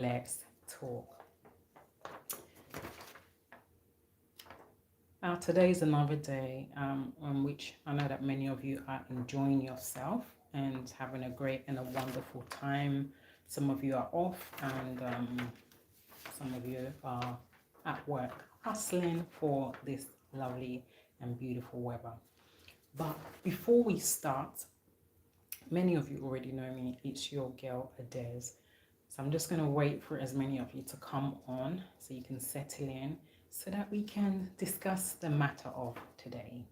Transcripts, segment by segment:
let's talk. Today is another day on which I know that many of you are enjoying yourself and having a great and a wonderful time. Some of you are off, and some of you are at work hustling for this lovely and beautiful weather. But before we start, many of you already know me. It's your girl Adez. So I'm just going to wait for as many of you to come on so you can settle in so that we can discuss the matter of today.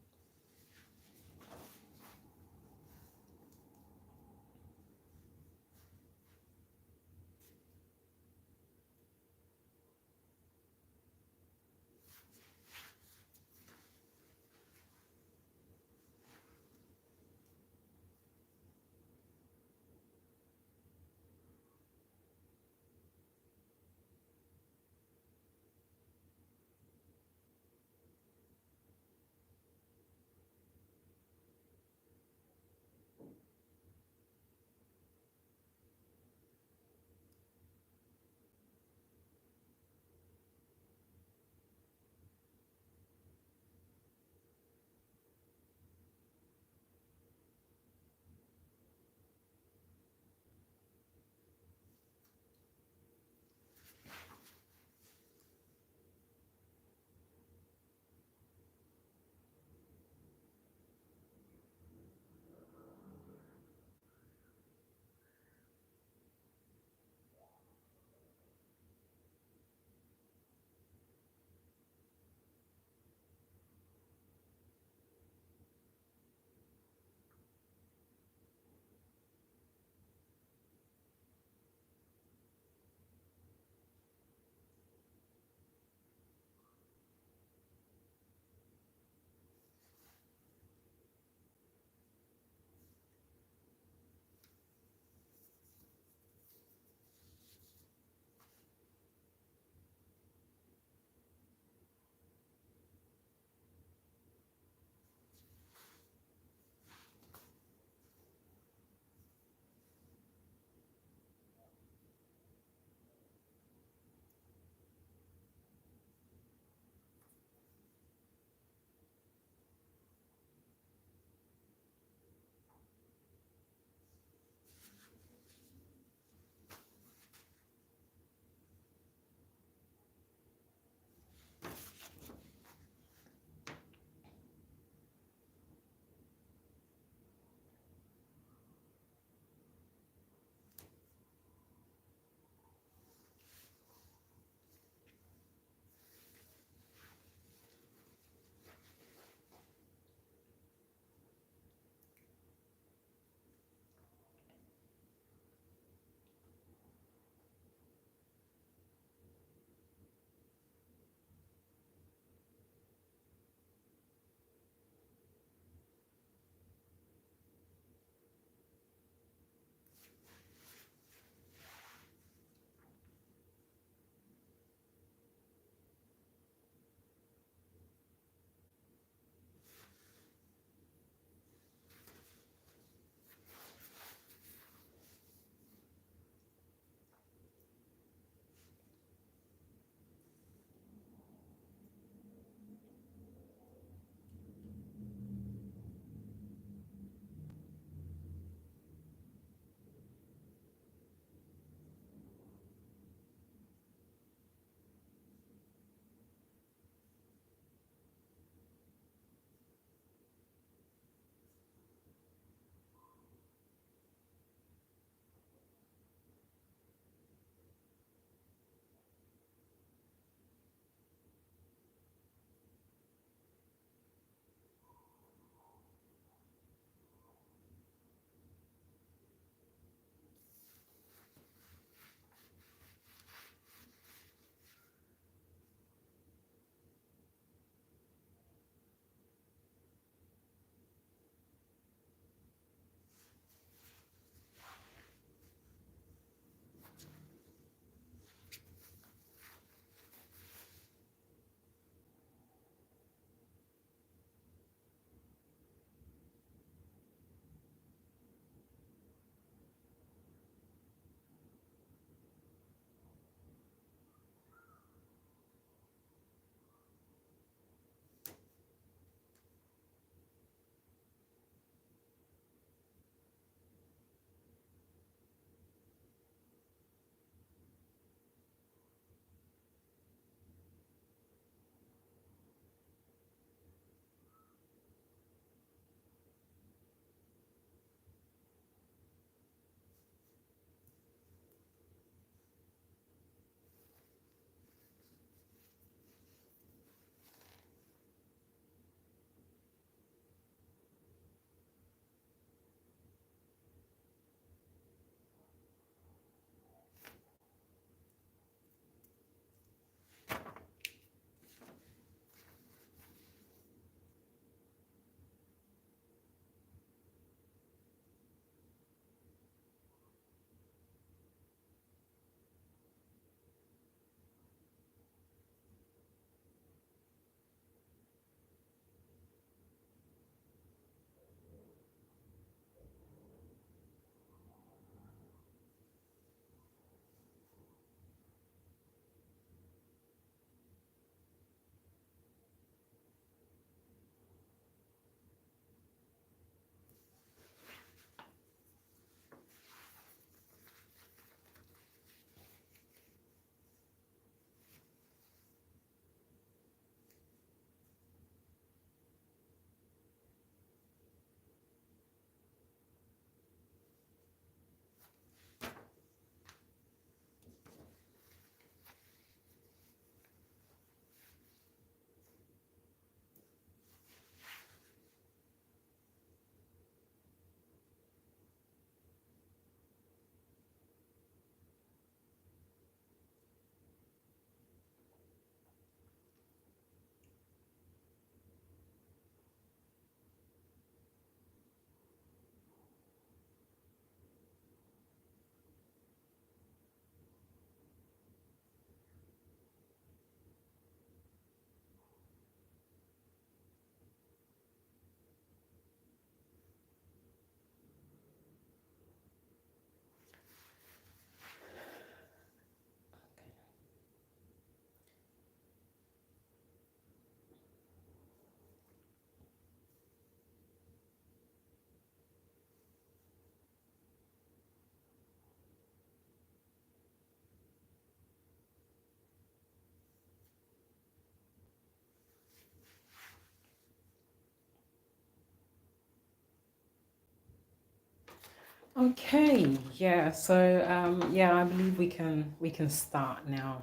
Okay, yeah. So yeah, I believe we can start now.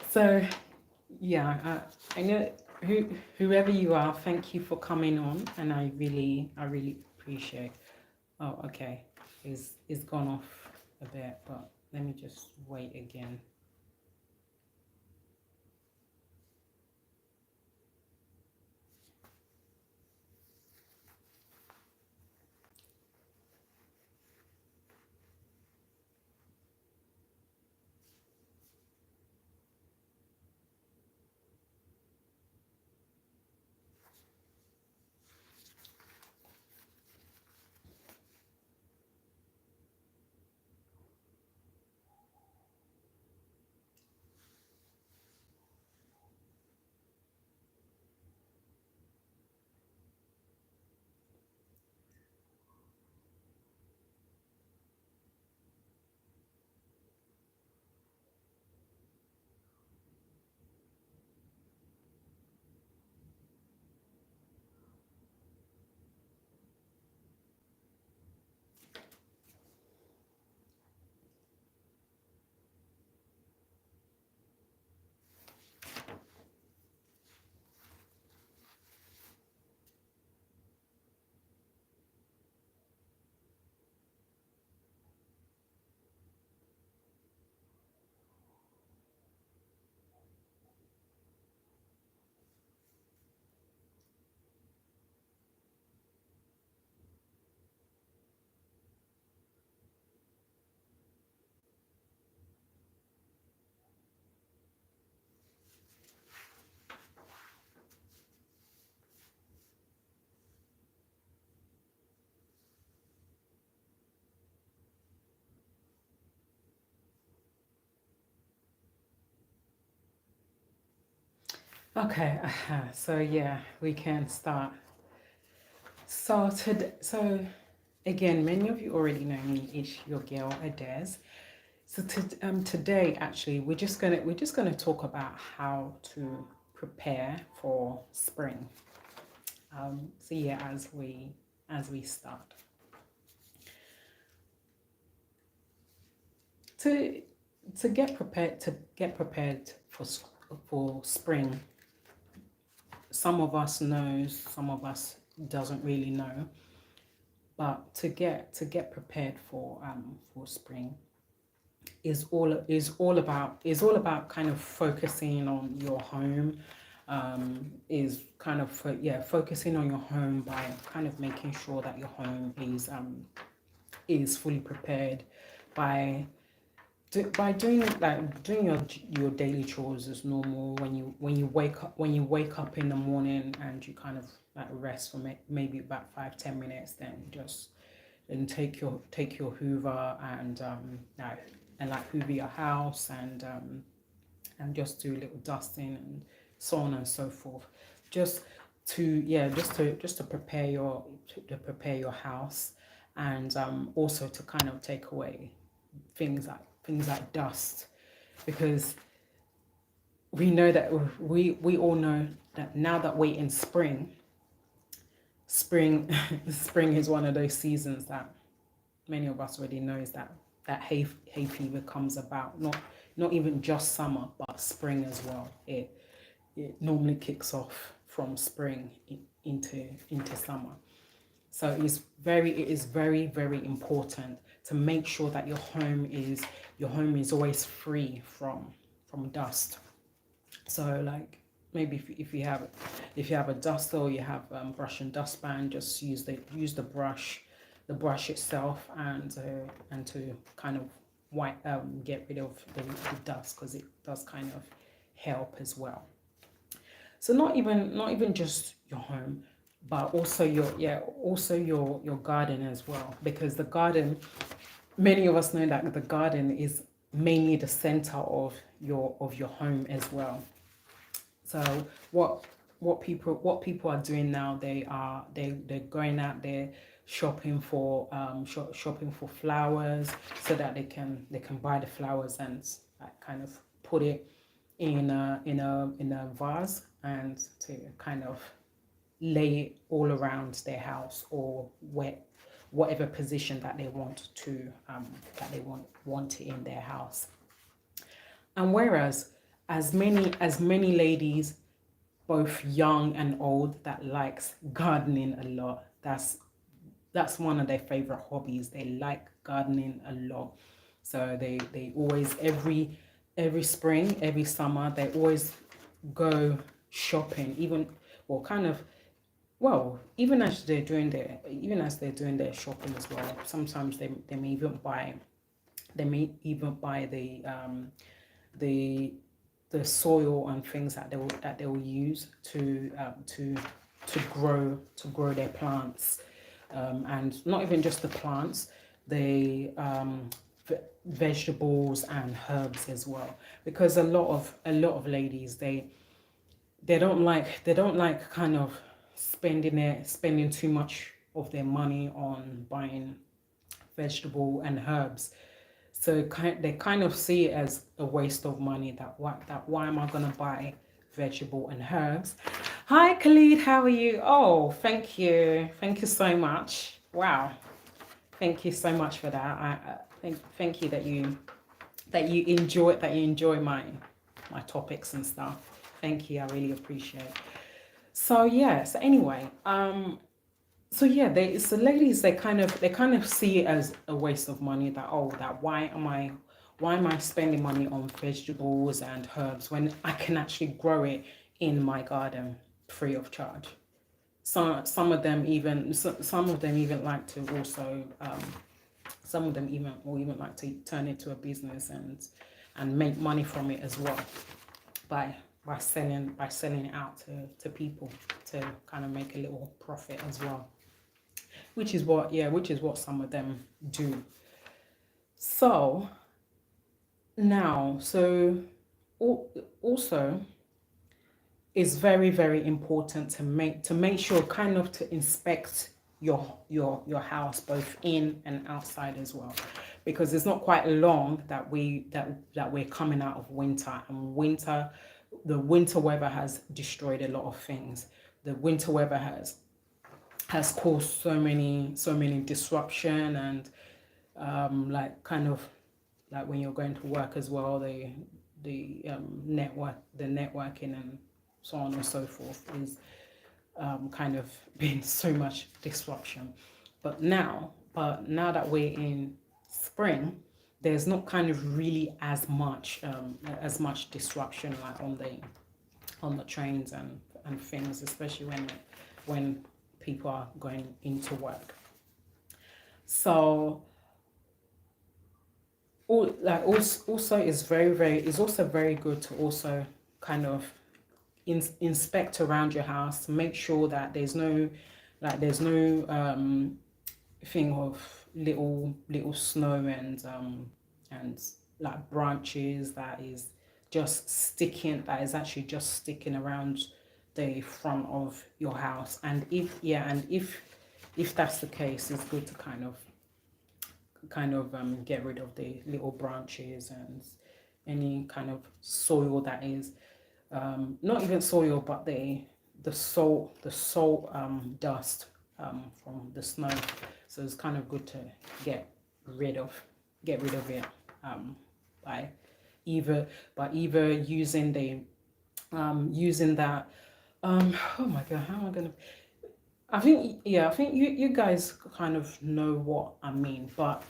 So yeah, I know whoever you are, thank you for coming on, and I really appreciate. Oh, okay, it's gone off a bit, but let me just wait again. Okay, so yeah, we can start. So again, many of you already know me. It's your girl Adez. So today, actually, we're just gonna talk about how to prepare for spring. So yeah, as we start to to get prepared for spring. Some of us knows, some of us doesn't really know, but to get prepared for spring is all about kind of focusing on your home. Is kind of yeah, focusing on your home by kind of making sure that your home is fully prepared by by doing your daily chores as normal. When you wake up in the morning and you kind of like rest for maybe about 5-10 minutes, then just and take your Hoover and like Hoover your house and just do a little dusting and so on and so forth. Just to yeah, just to prepare your house, and also to kind of take away things like dust, because we know that we all know that now that we're in spring spring is one of those seasons that many of us already knows that hay fever comes about. Not even just summer, but spring as well. It normally kicks off from spring into summer. So it is very important to make sure that your home is always free from dust. So like maybe if you have a duster, or you have brush and dustpan, just use the brush itself, and to kind of get rid of the dust, because it does kind of help as well. So not even just your home, but also your garden as well, because the garden, many of us know that the garden is mainly the center of your home as well. So what what people are doing now, they're going out there shopping for flowers, so that they can buy the flowers and like kind of put it in a vase, and to kind of lay it all around their house, or whatever position that they want to want it in their house. And whereas as many ladies, both young and old, that likes gardening a lot, that's one of their favorite hobbies. They like gardening a lot. So they always, every spring, every summer, they always go shopping, even, well, kind of, well, even as they're doing their shopping as well. Sometimes they may even buy, the soil and things that they will use to grow their plants, and not even just the plants, the vegetables and herbs as well, because a lot of ladies, they don't like kind of spending too much of their money on buying vegetable and herbs. So they kind of see it as a waste of money, that why am I gonna buy vegetable and herbs? Hi Khalid, how are you? Oh, thank you so much. Wow, thank you so much for that. I thank you that you enjoy my topics and stuff. Thank you, I really appreciate it. So yeah, so anyway, so yeah, ladies, they kind of see it as a waste of money, that, oh, that why am I spending money on vegetables and herbs when I can actually grow it in my garden free of charge. Some of them even like to also, some of them even like to turn it to a business and make money from it as well, by selling it out to people, to kind of make a little profit as well, which is what some of them do. So now, so also, it's very, very important to make sure, kind of, to inspect your house, both in and outside as well, because it's not quite long that we're coming out of winter, and the winter weather has destroyed a lot of things. The winter weather has caused so many disruption, and like, kind of, like, when you're going to work as well, the networking and so on and so forth is kind of been so much disruption. But now that we're in spring, there's not kind of really as much disruption, like on the trains and things, especially when people are going into work. So also is also very good to also kind of inspect around your house, to make sure that there's no thing of little snow and like branches that is actually just sticking around the front of your house. And if that's the case, it's good to kind of get rid of the little branches and any kind of soil that is not even soil, but the salt dust from the snow. So it's kind of good to get rid of it by either using that oh my god, how am I gonna, I think you guys kind of know what I mean, but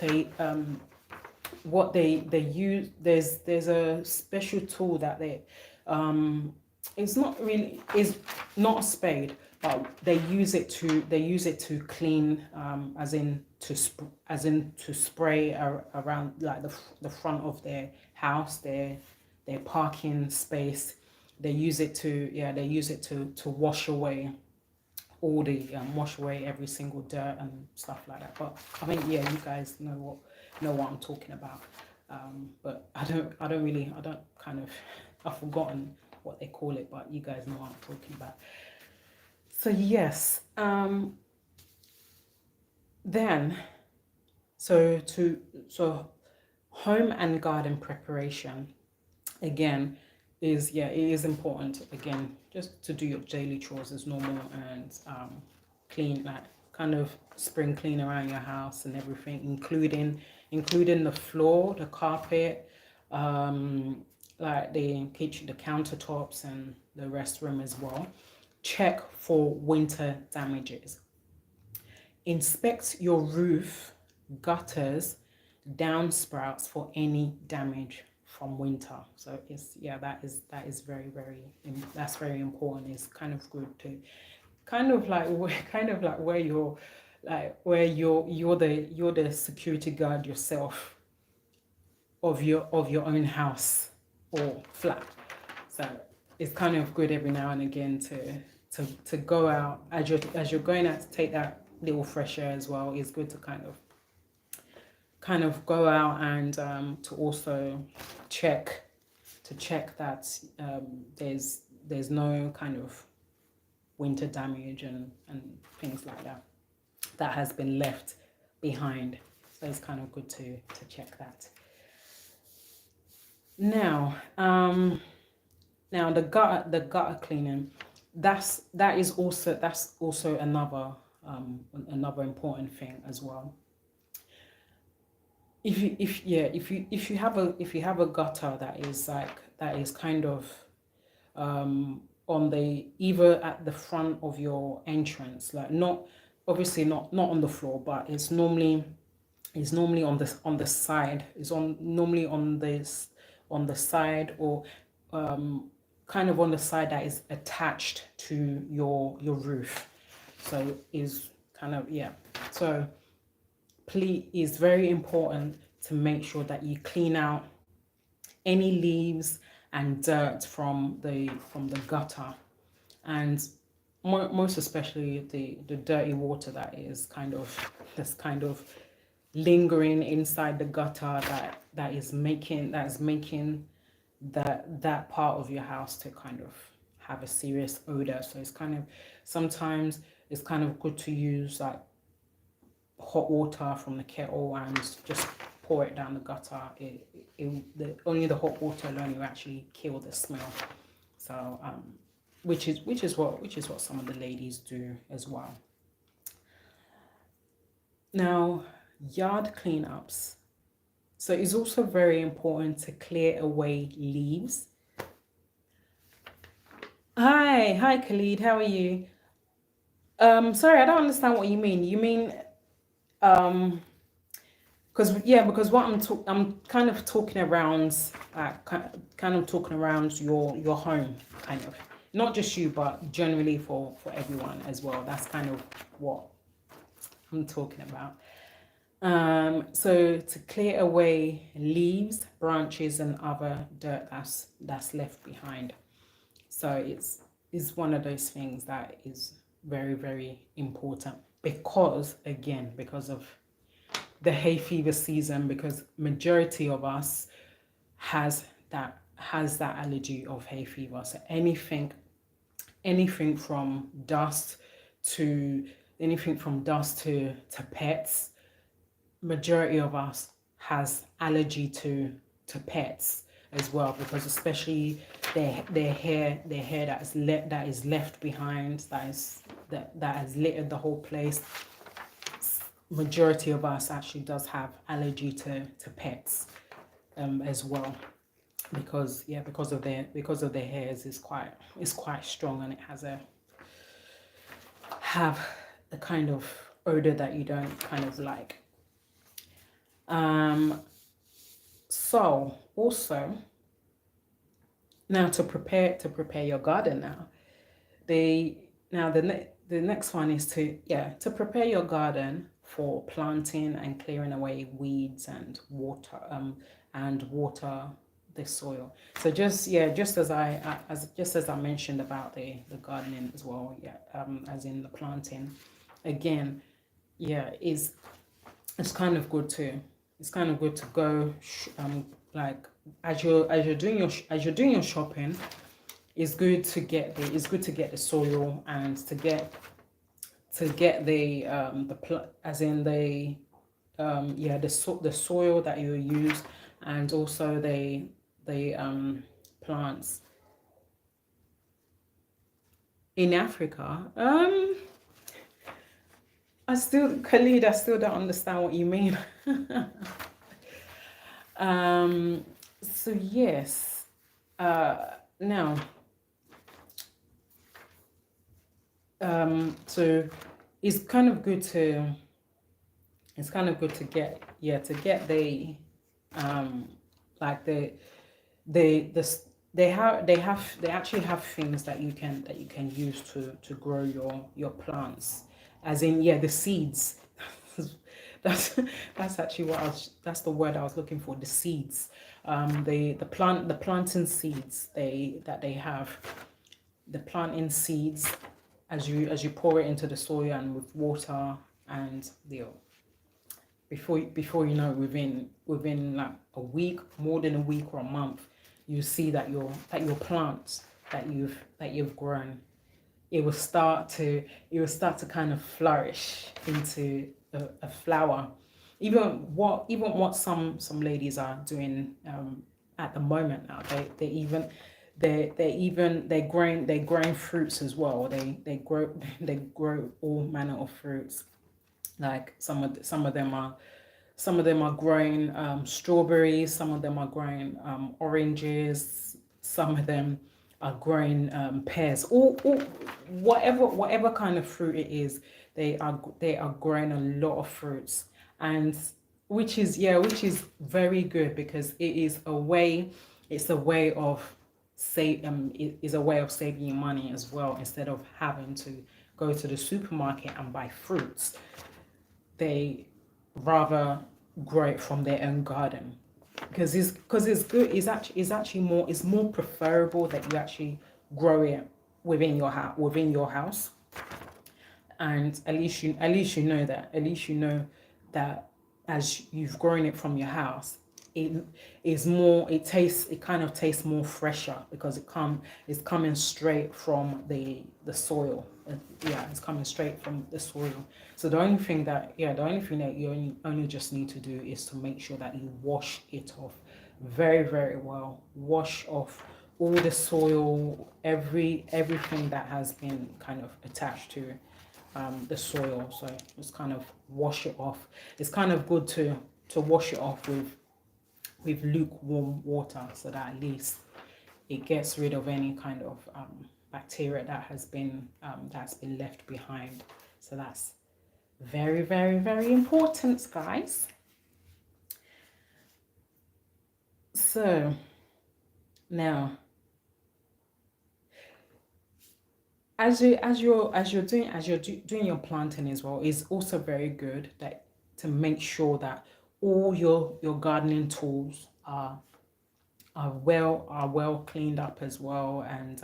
what they use, there's a special tool that it's not a spade, but they use it to clean, as in to spray around, like, the front of their house, their parking space. They use it to wash away wash away every single dirt and stuff like that. But I think, yeah, you guys know what I'm talking about. But I don't kind of, I've forgotten what they call it, but you guys know what I'm talking about. So yes, then so home and garden preparation, again, it is important, again, just to do your daily chores as normal, and clean, like, kind of spring clean around your house and everything, including the floor, the carpet, like the kitchen, the countertops, and the restroom as well. Check for winter damages. Inspect your roof, gutters, downspouts for any damage from winter. So it's, yeah, that is very, that's very important. It's kind of good to kind of like where you're you're the security guard yourself of your own house or flat. So it's kind of good every now and again to go out as you're going out to take that little fresh air as well. It's good to kind of go out and to also check that there's no kind of winter damage and things like that has been left behind. So it's kind of good to check that. Now the gutter cleaning, that is also another important thing as well. If you have a gutter that is kind of on the either at the front of your entrance, like not on the floor, but it's normally on the side. It's normally on the side, or kind of on the side that is attached to your roof. So is kind of, yeah. So please, it's very important to make sure that you clean out any leaves and dirt from the gutter, and most especially the dirty water that's kind of lingering inside the gutter that is making that part of your house to kind of have a serious odor. So it's kind of, sometimes it's kind of good to use like hot water from the kettle and just pour it down the gutter. Only the hot water alone will actually kill the smell. So which is what some of the ladies do as well. Now, yard cleanups. So it's also very important to clear away leaves. Hi Khalid, how are you? Sorry, I don't understand what you mean. You mean because what I'm kind of talking around, your home, kind of, not just you, but generally for everyone as well. That's kind of what I'm talking about. So to clear away leaves, branches, and other dirt that's left behind. So it's one of those things that is very, very important, because of the hay fever season, because majority of us has that allergy of hay fever. So anything from dust to pets, majority of us has allergy to pets as well, because especially their hair that is left behind, that has littered the whole place. Majority of us actually does have allergy to pets as well, because of their hairs is quite strong, and it have a kind of odor that you don't kind of like. So also, now to prepare your garden, the next one is to prepare your garden for planting and clearing away weeds and water the soil. So just as I mentioned about the gardening as well, as in the planting, again, it's kind of good to go like as you're doing your shopping. It's good to get the soil, and to get the soil that you use, and also the plants. In Africa, Khalid, I still don't understand what you mean. So yes, now, so it's kind of good to, get, yeah, to get the, um, like the they actually have things that you can use to grow your plants, as in, yeah, the seeds. that's that's actually that's the word I was looking for, the seeds. The planting seeds they have, the planting seeds, as you pour it into the soil and with water, and before you know, within like a week, more than a week or a month, you see that your plants that you've grown, it will start to kind of flourish into a flower. Even what some ladies are doing, at the moment now, they're growing fruits as well. They grow all manner of fruits. Like some of them are growing, strawberries. Some of them are growing, oranges. Some of them are growing, pears. All whatever kind of fruit it is, they are growing a lot of fruits, and which is very good, because it is a way. It's a way of it is a way of saving you money as well. Instead of having to go to the supermarket and buy fruits, they rather grow it from their own garden, because it's good. It's actually more, it's more preferable that you actually grow it within your house. And at least you know that, as you've grown it from your house, it is more, it kind of tastes more fresher, because it's coming straight from the soil. Yeah, it's coming straight from the soil. So the only thing that you only just need to do is to make sure that you wash it off very, very well. Wash off all the soil, everything that has been kind of attached to, the soil. So just kind of wash it off. It's kind of good to wash it off with lukewarm water, so that at least it gets rid of any kind of, bacteria that's been left behind. So that's very, very, very important, guys. So now, as you're doing your planting as well, it's also very good that to make sure that all your gardening tools are well cleaned up as well, and,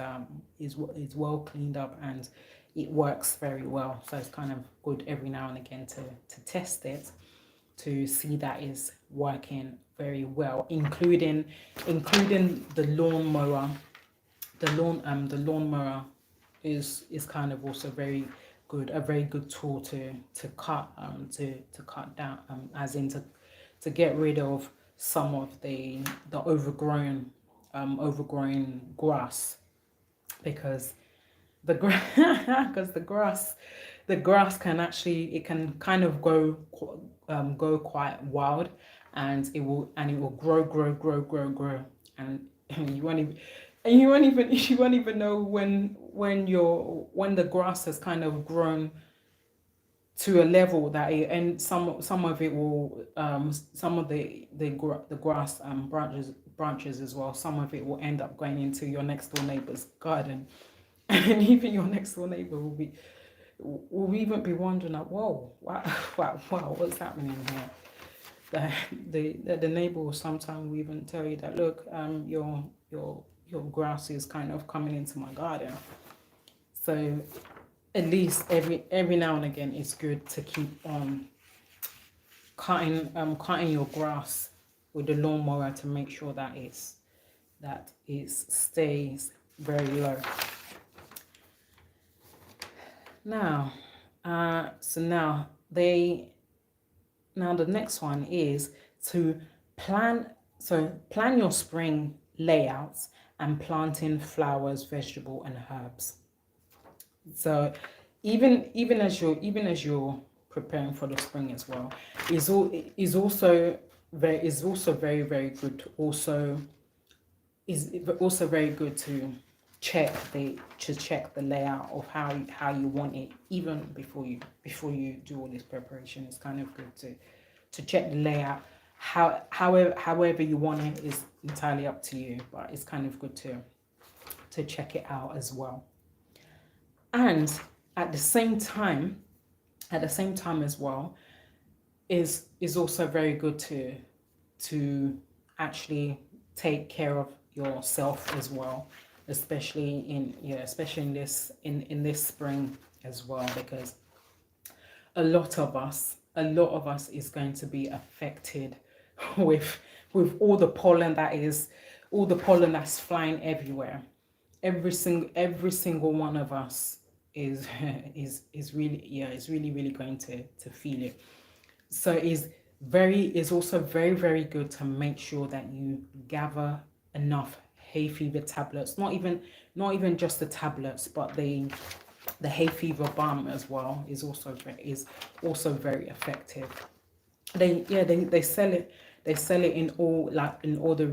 is well cleaned up, and it works very well. So it's kind of good every now and again to test it, to see that is working very well, including the lawnmower. The lawnmower is kind of also a very good tool to cut down, as in to get rid of some of the overgrown grass, because because the grass can actually, it can kind of go quite wild, and it will grow, and you won't even you won't even know when the grass has kind of grown to a level that and some of it will, some of the grass, branches as well, some of it will end up going into your next door neighbor's garden. And even your next door neighbor will even be wondering, like, whoa, wow, wow, what's happening here? The neighbor will sometimes even tell you that, look, your grass is kind of coming into my garden. So at least every now and again, it's good to keep on cutting your grass with the lawnmower, to make sure that it stays very low. Now, so now the next one is to plan your spring layouts and planting flowers, vegetable and herbs. So even as you're preparing for the spring as well. Is also very very good to also is also very good to check the layout of how you want it even before you do all this preparation. It's kind of good to check the layout. However you want it is entirely up to you, but it's kind of good to check it out as well. And at the same time as well, is also very good to actually take care of yourself as well, especially in this spring as well, because a lot of us is going to be affected with all the pollen that's flying everywhere. Every single one of us is really going to feel it. So it's also very very good to make sure that you gather enough hay fever tablets, not even just the tablets, but the hay fever balm as well is also very effective. They sell it in all the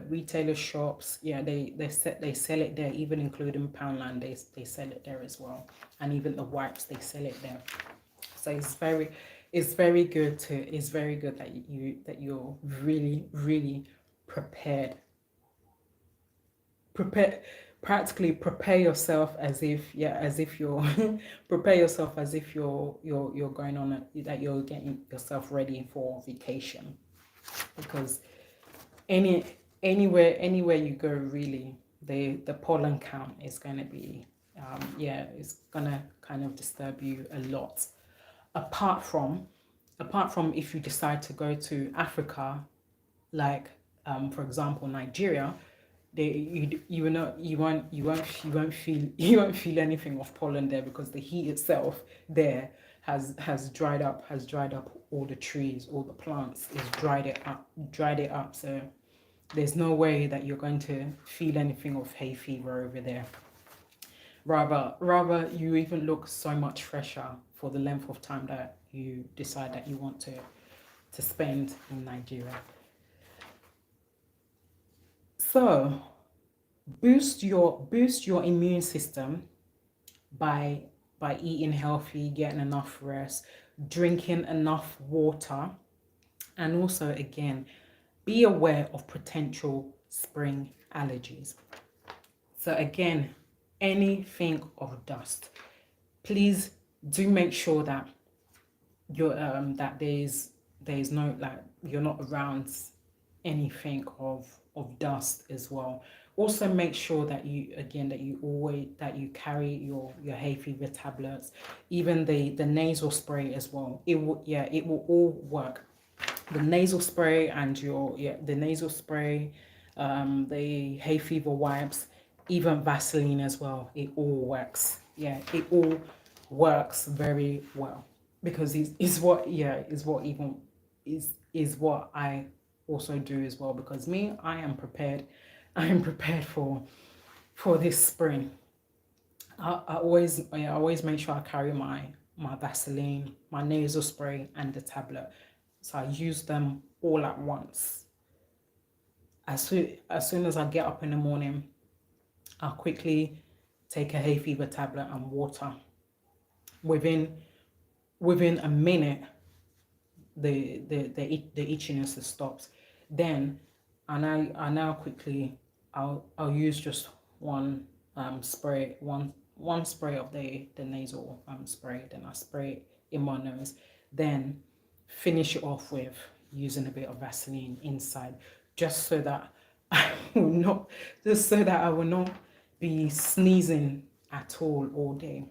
retailer shops. They sell it there, even including Poundland. They sell it there as well, and even the wipes, they sell it there. So it's very good that you're really prepared. Practically prepare yourself as if you're prepare yourself as if you're going on that you're getting yourself ready for vacation, because anywhere you go, really, the pollen count is going to be it's gonna kind of disturb you a lot. Apart from if you decide to go to Africa, like for example Nigeria, you won't feel anything of pollen there, because the heat itself there has dried up all the trees, all the plants, is dried it up. So there's no way that you're going to feel anything of hay fever over there. Rather you even look so much fresher for the length of time that you decide that you want to spend in Nigeria. So boost your immune system by eating healthy, getting enough rest, drinking enough water, and also again be aware of potential spring allergies. So again, anything of dust, please do make sure that you're that there's no, like, you're not around anything of dust as well. Also make sure that you carry your hay fever tablets, even the nasal spray as well. It will all work. The nasal spray and the hay fever wipes, even Vaseline as well. It all works. It all works very well, because is what I also do as well, because I am prepared for this spring. I always make sure I carry my Vaseline, my nasal spray, and the tablet, so I use them all at once. As soon as I get up in the morning, I'll quickly take a hay fever tablet and water. Within a minute, the itchiness stops. Then I now quickly I'll use just one spray, one spray of the nasal spray. Then I spray it in my nose. Then finish it off with using a bit of Vaseline inside, just so that I will not be sneezing at all day.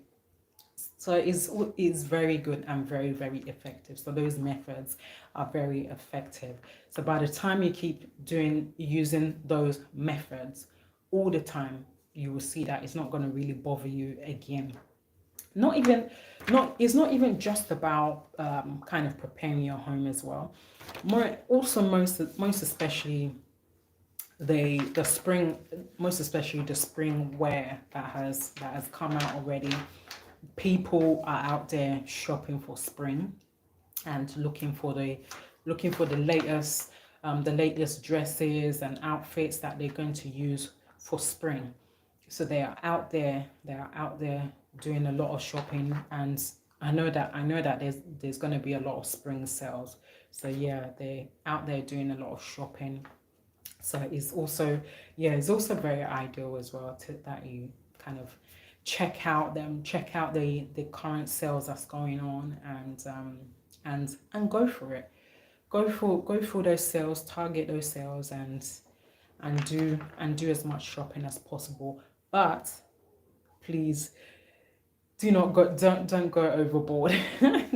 So it's very good and very very effective. So those methods are very effective. So by the time you keep using those methods all the time, you will see that it's not going to really bother you again. It's not even just about kind of preparing your home as well. Most especially the spring, most especially the spring wear that has come out already. people are out there shopping for spring and looking for the latest dresses and outfits that they're going to use for spring. So they are out there doing a lot of shopping, and I know that there's going to be a lot of spring sales. So yeah, they're out there doing a lot of shopping. So it's also very ideal as well to that you kind of check out the current sales that's going on, and go for it. Go for those sales, target those sales, and do as much shopping as possible. But please do not go don't go overboard.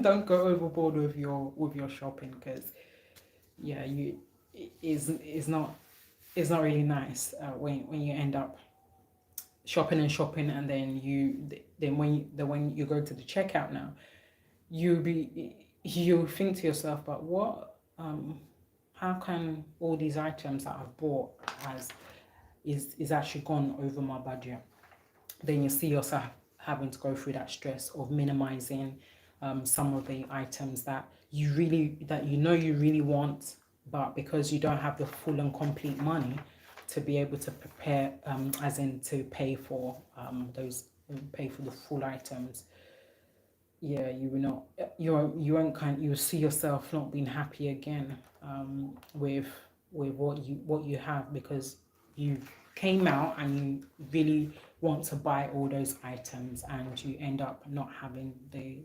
Don't go overboard with your shopping, because yeah, you is not it's not really nice when you end up shopping and shopping, and then when you go to the checkout now, you think to yourself, but what how can all these items that I've bought as is actually gone over my budget? Then you see yourself having to go through that stress of minimizing some of the items that you really want, but because you don't have the full and complete money to be able to prepare, as in to pay for the full items, yeah, you will see yourself not being happy again, with what you have, because you came out and you really want to buy all those items, and you end up not having the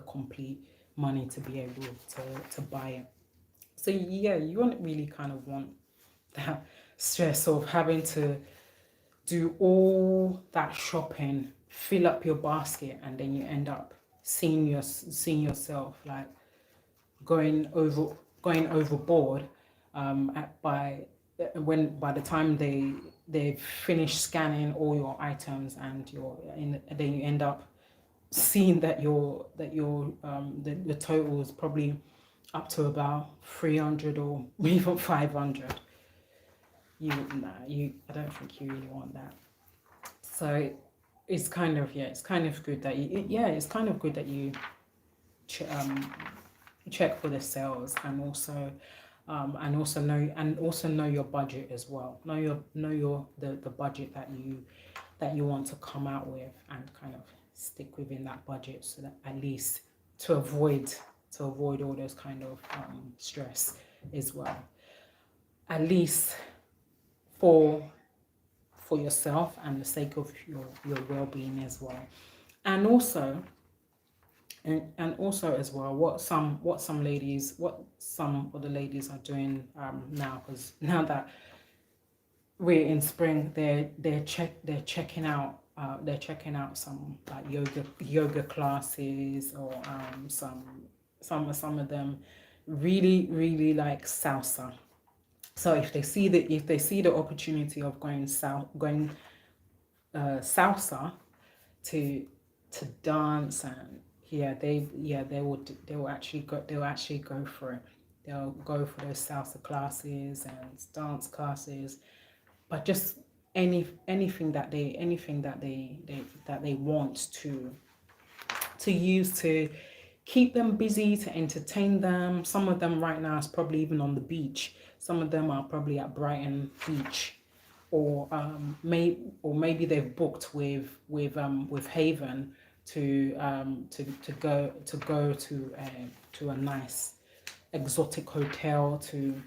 complete money to be able to buy it. So yeah, you won't really kind of want that stress of having to do all that shopping, fill up your basket, and then you end up seeing yourself like going overboard, by the time they've finished scanning all your items, and then you end up seeing that the total is probably up to about 300 or even 500. I don't think you really want that. So it's kind of good that you check for the sales, and also know your budget as well. Know the budget that you want to come out with, and kind of stick within that budget, so that at least to avoid all those kind of stress as well. At least for yourself and the sake of your well-being as well. And also as well, what some of the ladies are doing now, because now that we're in spring, they're checking out some like yoga classes, or some of them really like salsa. So if they see the opportunity of going salsa to dance, and they will actually go for it. They'll go for those salsa classes and dance classes, but just anything that they want to use to keep them busy, to entertain them. Some of them right now is probably even on the beach. Some of them are probably at Brighton Beach, or maybe they've booked with Haven to go to a nice exotic hotel to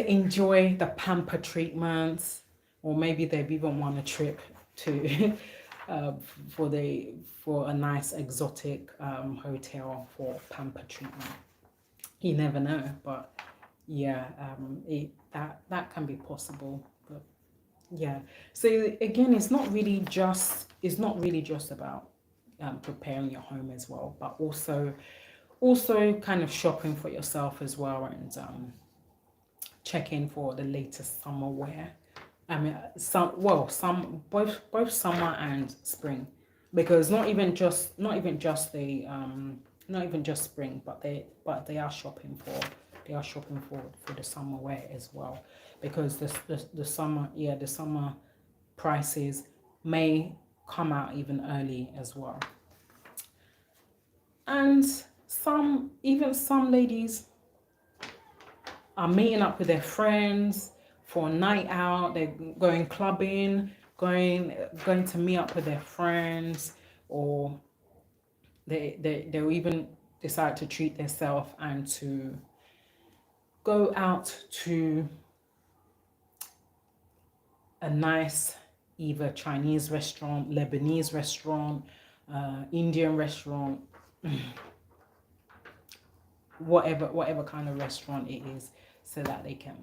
enjoy the pamper treatments, or maybe they've even won a trip to for a nice exotic hotel for pamper treatment. You never know, but yeah, that can be possible. But yeah, so again, it's not really just about preparing your home as well, but also kind of shopping for yourself as well, and checking for the latest summer wear. I mean, both summer and spring, because not even just spring, but they are shopping for the summer wear as well, because the summer prices may come out even early as well. And some ladies are meeting up with their friends for a night out. They're going clubbing, going to meet up with their friends, or they'll even decide to treat themselves and to go out to a nice either Chinese restaurant, Lebanese restaurant, Indian restaurant, whatever kind of restaurant it is, so that they can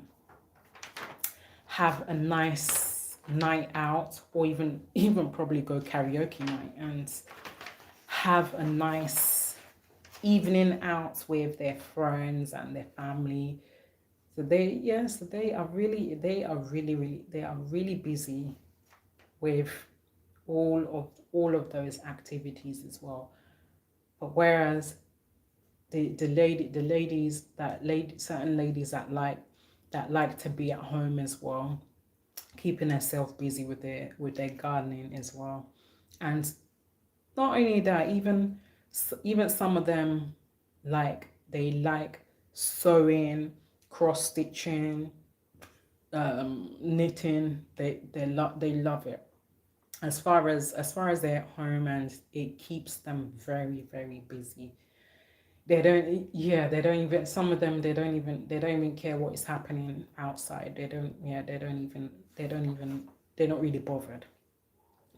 have a nice night out, or even probably go karaoke night and have a nice evening out with their friends and their family. So they are really busy with all of those activities as well. But whereas certain ladies that like to be at home as well, keeping themselves busy with their gardening as well. And not only that, even some of them they like sewing, cross stitching, knitting. They love it. As far as they're at home, and it keeps them very, very busy. They don't even, some of them, they don't even care what is happening outside. They're not really bothered.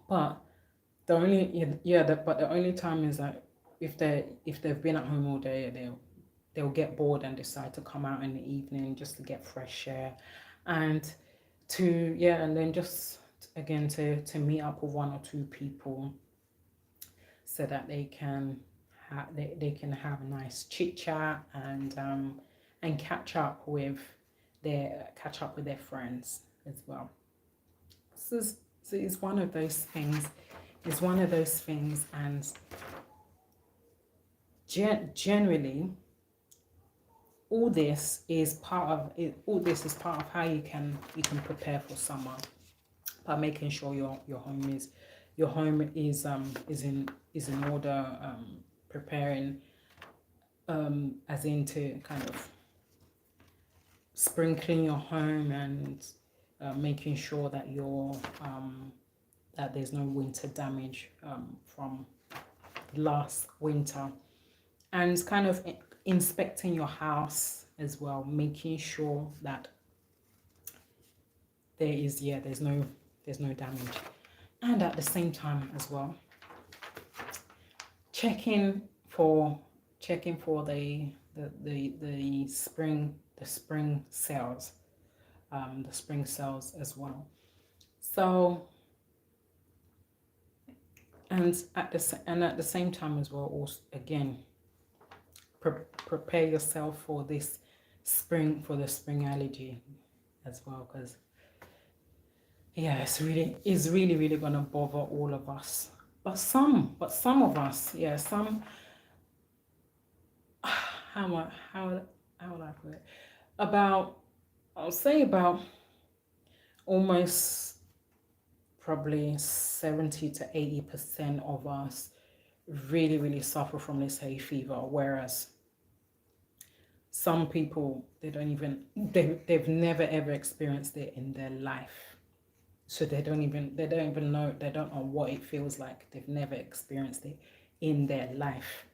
But the only time is that if they've been at home all day, they'll get bored and decide to come out in the evening just to get fresh air, and and then just again to meet up with one or two people, so that they can have a nice chit chat and catch up with their friends as well. So it's one of those things. And generally, all this is part of how you can prepare for summer, by making sure your home is in order, preparing, as in to kind of sprinkling your home, and making sure that that there's no winter damage from last winter, and kind of inspecting your house as well, making sure that there's no damage, and at the same time as well checking for the spring sales, as well. So, and at the same time as well, also again, prepare yourself for the spring allergy as well, because it's really gonna bother all of us. But some of us, how would I put it? I'll say about almost probably 70 to 80% of us really suffer from this hay fever, whereas some people, they've never ever experienced it in their life. So they don't even know, they don't know what it feels like. They've never experienced it in their life.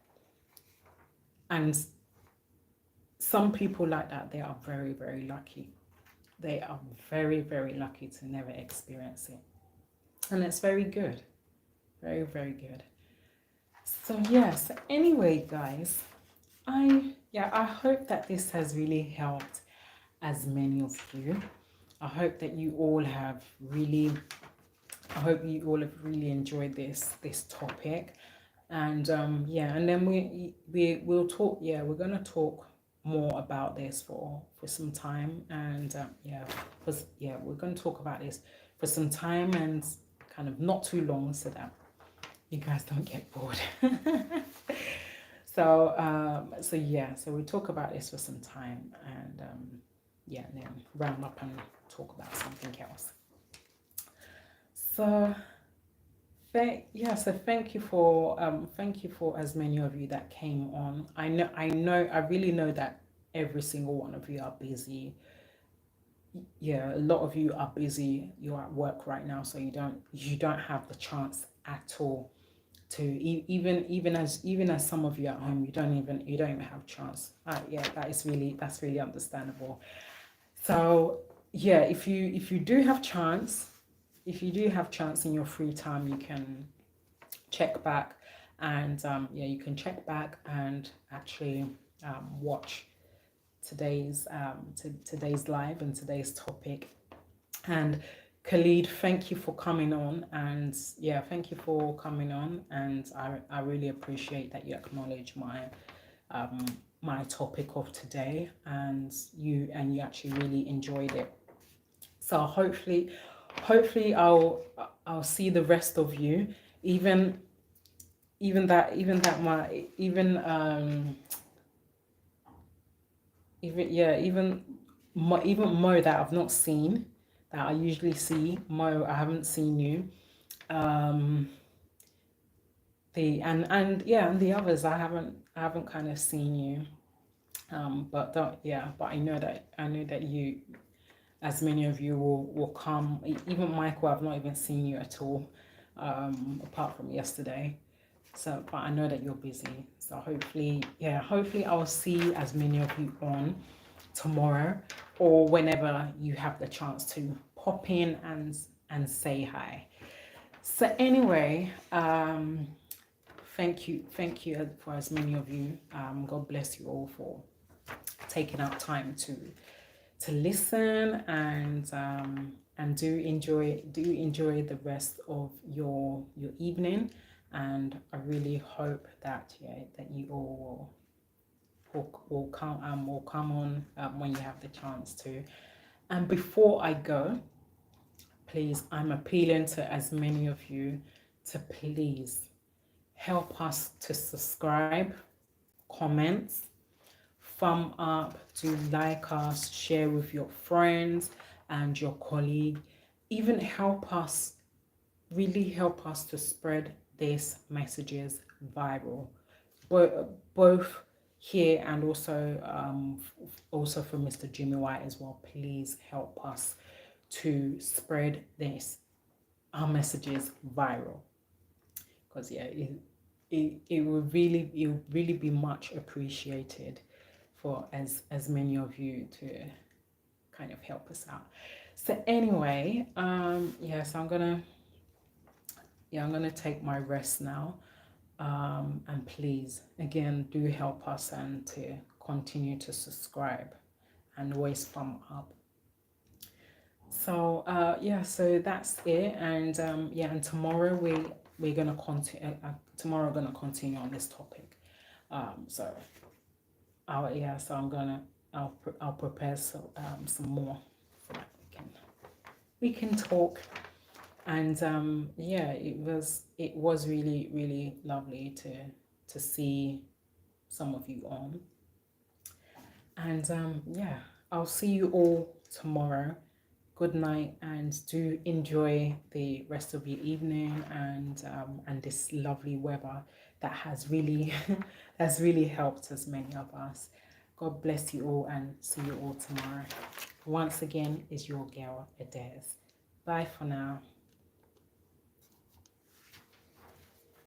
And some people like that, they are very, very lucky. They are very, very lucky to never experience it. And it's very good. Very, very good. So yes, anyway, guys, I hope that this has really helped as many of you. I hope you all have really enjoyed this topic. And and then we'll talk. We're gonna talk more about this for some time, and we're gonna talk about this for some time, and kind of not too long, so that you guys don't get bored. So we'll talk about this for some time, and and then round up and talk about something else. So so thank you for as many of you that came on. I really know that every single one of you are busy. Yeah, a lot of you are busy. You're at work right now, so you don't have the chance at all to even as some of you at home, you don't even have chance. Yeah, that's really understandable. So yeah, if you do have chance, if you do have chance in your free time, you can check back and yeah, you can check back and actually watch today's live and today's topic. And Khalid, thank you for coming on, and yeah, thank you for coming on, and I really appreciate that you acknowledge um, my topic of today, and you actually really enjoyed it. So hopefully I'll see the rest of you, even even that my even yeah even Mo that I've not seen, that I usually see. Mo, I haven't seen you. um the and yeah, and the others I haven't kind of seen you. But that, yeah, but I know that you, as many of you will come. Even Michael, I've not even seen you at all, apart from yesterday. So, but I know that you're busy. So hopefully, yeah, hopefully I'll see as many of you on tomorrow, or whenever you have the chance to pop in and say hi. So anyway, thank you for as many of you. God bless you all for taking out time to listen, and do enjoy the rest of your evening. And I really hope that, yeah, that you all will come on when you have the chance to. And before I go, please, I'm appealing to as many of you to please help us to subscribe, comment, thumb up, to like us, share with your friends and your colleague. Even really help us to spread these messages viral, both here and also for Mr. Jimmy White as well. Please help us to spread our messages viral, because yeah, it will really be much appreciated for as many of you to kind of help us out. So anyway, yeah, so I'm gonna take my rest now. And please, again, do help us and to continue to subscribe and always thumb up. So yeah, so that's it. And yeah, and tomorrow we're gonna continue. Tomorrow we're gonna continue on this topic. So so I'll prepare some more so that we can talk. And yeah, it was really, really lovely to see some of you on. And yeah, I'll see you all tomorrow. Good night, and do enjoy the rest of your evening, and this lovely weather that has really has really helped as many of us. God bless you all, and see you all tomorrow. Once again, is your girl Adez. Bye for now.